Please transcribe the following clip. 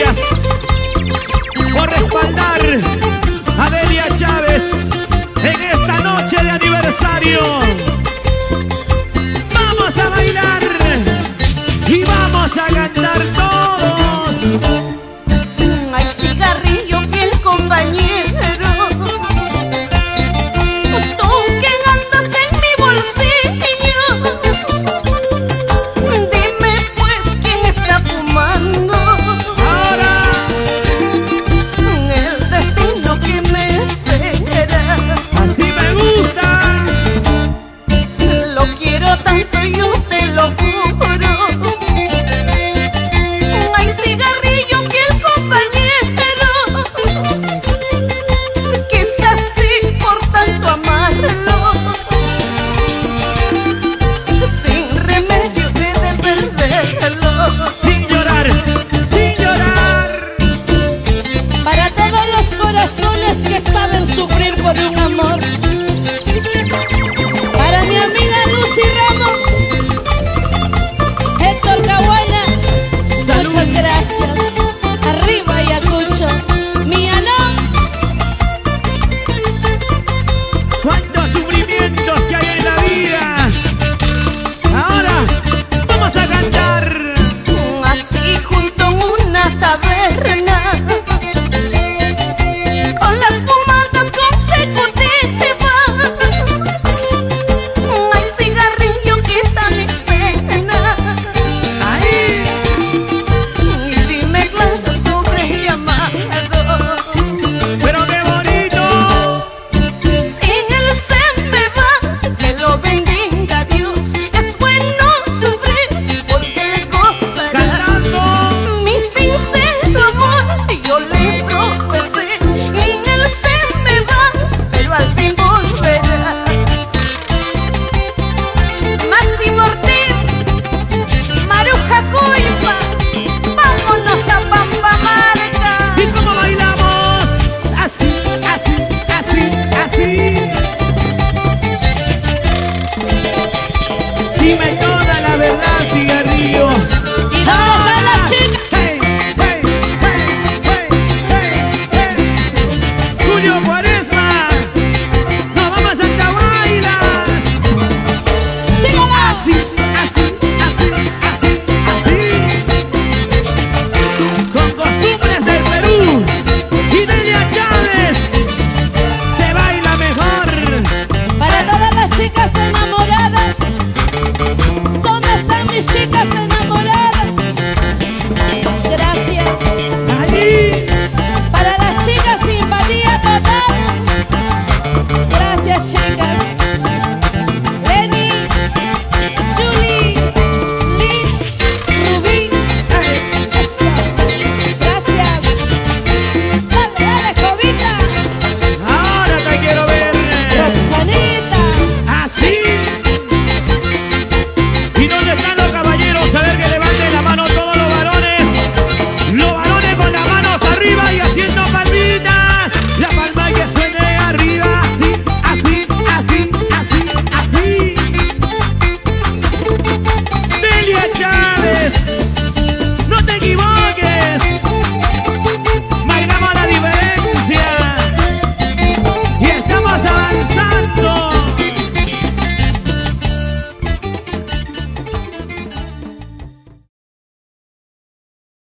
gracias por respaldar a Delia Chávez en esta noche de aniversario. Vamos a bailar y vamos a cantar todos. Hay cigarrillo que el compañero, tú que andas en mi bolsillo, dime pues quién está fumando. Ahora El destino que me espera, así me gusta. lo quiero tanto, yo te lo juro. Hay cigarrillo que el compañero, quizás sí por tanto amarlo, sin remedio he de perderlo. Sin llorar, sin llorar. Para todos los corazones que saben sufrir por un amor